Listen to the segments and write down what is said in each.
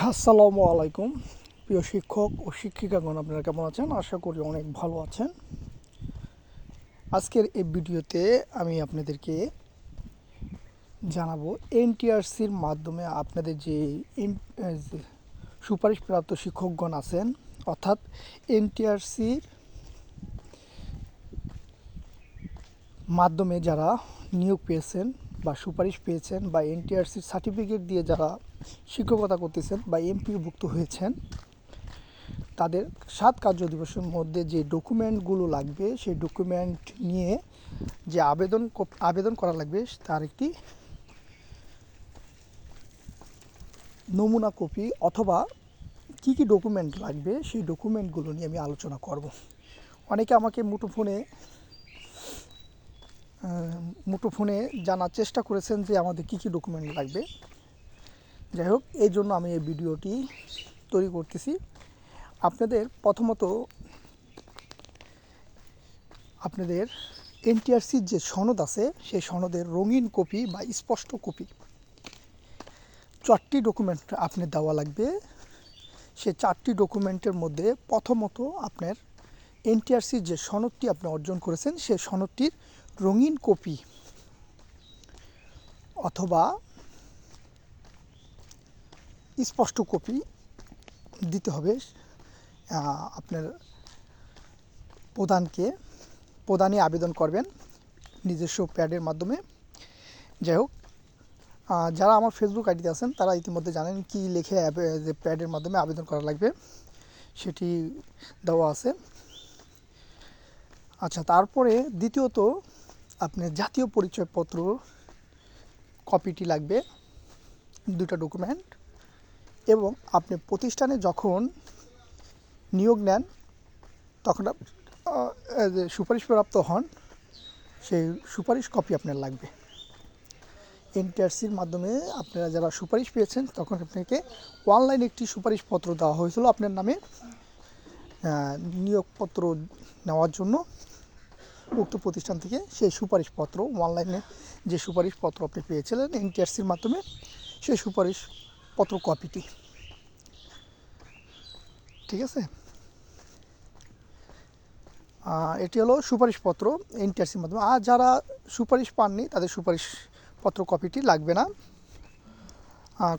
আসসালামু আলাইকুম প্রিয় শিক্ষক ও শিক্ষিকাগণ, আপনারা কেমন আছেন? আশা করি অনেক ভালো আছেন। আজকের এই ভিডিওতে আমি আপনাদেরকে জানাবো এনটিআরসির মাধ্যমে আপনাদের যে সুপারিশপ্রাপ্ত শিক্ষকগণ আছেন, অর্থাৎ এনটিআরসির মাধ্যমে যারা নিয়োগ পেয়েছেন বা সুপারিশ পেয়েছেন বা এনটিআরসির সার্টিফিকেট দিয়ে যারা শিক্ষকতা করতেছেন বা এমপিওভুক্ত হয়েছেন, তাদের 7 কার্য দিবসের মধ্যে যে ডকুমেন্টগুলো লাগবে সেই ডকুমেন্ট নিয়ে যে আবেদন করা লাগবে তার একটি নমুনা কপি অথবা কি কি ডকুমেন্ট লাগবে সেই ডকুমেন্টগুলো নিয়ে আমি আলোচনা করব। অনেকে আমাকে মুঠোফোনে জানার চেষ্টা করেছেন যে আমাদের কি কি ডকুমেন্ট লাগবে। যাই হোক, এই জন্য আমি এই ভিডিওটি তৈরি করতেছি। আপনাদের প্রথমত আপনাদের এনটিআরসির যে সনদ আছে সেই সনদের রঙিন কপি বা স্পষ্ট কপি 4টি ডকুমেন্ট আপনি দেওয়া লাগবে। সে 4টি ডকুমেন্টের মধ্যে প্রথমত আপনার এনটিআরসির যে সনদটি আপনি অর্জন করেছেন সেই সনদটির রঙিন কপি অথবা স্পষ্ট কপি দিতে হবে আপনার প্রদানে আবেদন করবেন নিজস্ব প্যাডের মাধ্যমে। যাই হোক, যারা আমার ফেসবুক আইডিতে আছেন তারা ইতিমধ্যে জানেন কি লিখে যে প্যাডের মাধ্যমে আবেদন করা লাগবে, সেটি দেওয়া আছে। আচ্ছা, তারপরে দ্বিতীয়ত আপনার জাতীয় পরিচয়পত্র কপিটি লাগবে, 2টা ডকুমেন্ট। এবং আপনি প্রতিষ্ঠানে যখন নিয়োগ নেন তখন যে সুপারিশপ্রাপ্ত হন সেই সুপারিশ কপি আপনার লাগবে। এনটিআরসির মাধ্যমে আপনারা যারা সুপারিশ পেয়েছেন তখন আপনাকে অনলাইনে একটি সুপারিশপত্র দেওয়া হয়েছিল আপনার নামে নিয়োগপত্র নেওয়ার জন্য উক্ত প্রতিষ্ঠান থেকে। সেই সুপারিশপত্র অনলাইনে যে সুপারিশপত্র আপনি পেয়েছিলেন এনটিআরসির মাধ্যমে সেই সুপারিশপত্র কপিটি, ঠিক আছে। এটি হলো সুপারিশপত্র এনটিআরসির মাধ্যমে। আর যারা সুপারিশ পাননি তাদের সুপারিশপত্র কপিটি লাগবে না।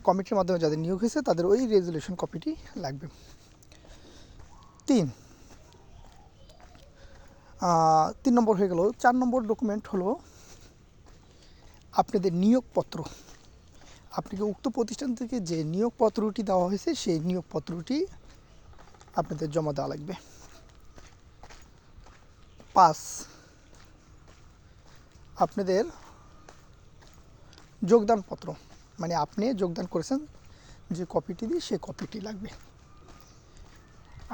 কমিটির মাধ্যমে যাদের নিয়োগ হয়েছে তাদের ওই রেজুলেশন কপিটি লাগবে। 3 নম্বর হয়ে গেল। 4 নম্বর ডকুমেন্ট হলো আপনাদের নিয়োগপত্র। আপনাকে উক্ত প্রতিষ্ঠান থেকে যে নিয়োগপত্রটি দেওয়া হয়েছে সেই নিয়োগপত্রটি আপনাদের জমা দেওয়া লাগবে। 5, আপনাদের যোগদানপত্র, মানে আপনি যোগদান করেছেন যে কপিটি দিয়ে সেই কপিটি লাগবে।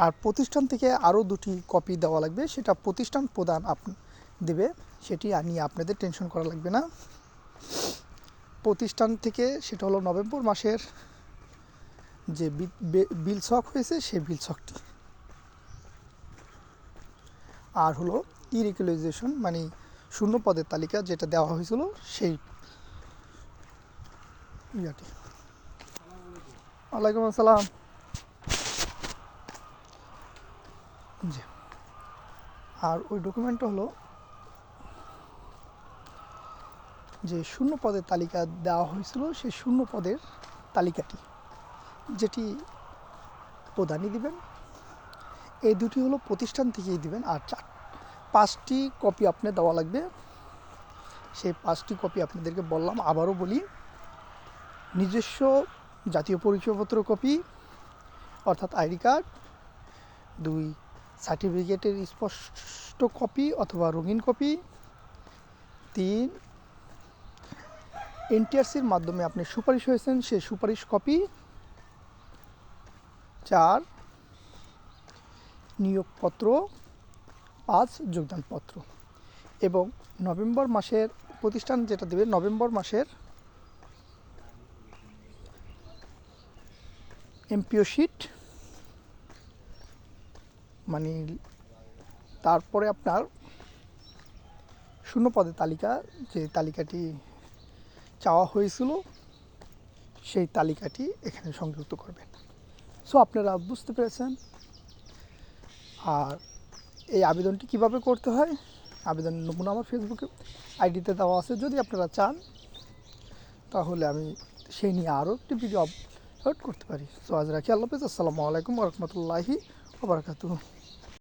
আর প্রতিষ্ঠান থেকে আরও 2টি কপি দেওয়া লাগবে, সেটা প্রতিষ্ঠান প্রদান দেবে, সেটি নিয়ে আপনাদের টেনশন করা লাগবে না। প্রতিষ্ঠান থেকে সেটা হলো নভেম্বর মাসের যে বিল ছক হয়েছে সেই বিল ছকটি, আর হলো ইরেগুলারাইজেশন মানে শূন্য পদের তালিকা যেটা দেওয়া হয়েছিল সেই ইয়াটি। ওয়ালাইকুম আসসালাম। জি, আর ওই ডকুমেন্টটা হলো যে শূন্য পদের তালিকা দেওয়া হয়েছিল সেই শূন্য পদের তালিকাটি, যেটি প্রদানই দিবেন। এই 2টি হলো প্রতিষ্ঠান থেকেই দিবেন। আর 5টি কপি আপনি দেওয়া লাগবে। সেই 5টি কপি আপনাদেরকে বললাম, আবারও বলি। নিজস্ব জাতীয় পরিচয়পত্র কপি অর্থাৎ আইডি কার্ড, 2 সার্টিফিকেটের স্পষ্ট কপি অথবা রঙিন কপি, 3 এনটিআরসির মাধ্যমে আপনি সুপারিশ হয়েছেন সেই সুপারিশ কপি, 4 নিয়োগপত্র, 5 যোগদানপত্র। এবং নভেম্বর মাসের প্রতিষ্ঠান যেটা দেবে নভেম্বর মাসের এমপিও শিট, মানে তারপরে আপনার শূন্য পদের তালিকা যে তালিকাটি চাওয়া হয়েছিল সেই তালিকাটি এখানে সংযুক্ত করবেন। সো আপনারা বুঝতে পেরেছেন। আর এই আবেদনটি কিভাবে করতে হয়, আবেদনের নমুনা আমার ফেসবুকে আইডিতে দেওয়া আছে। যদি আপনারা চান তাহলে আমি সেই নিয়ে আরও একটি ভিডিও আপলোড করতে পারি। সো আজ রাখি, আল্লাহ হাফেজ। আসসালামু আলাইকুম ওয়া রাহমাতুল্লাহি ওয়া বারাকাতুহু।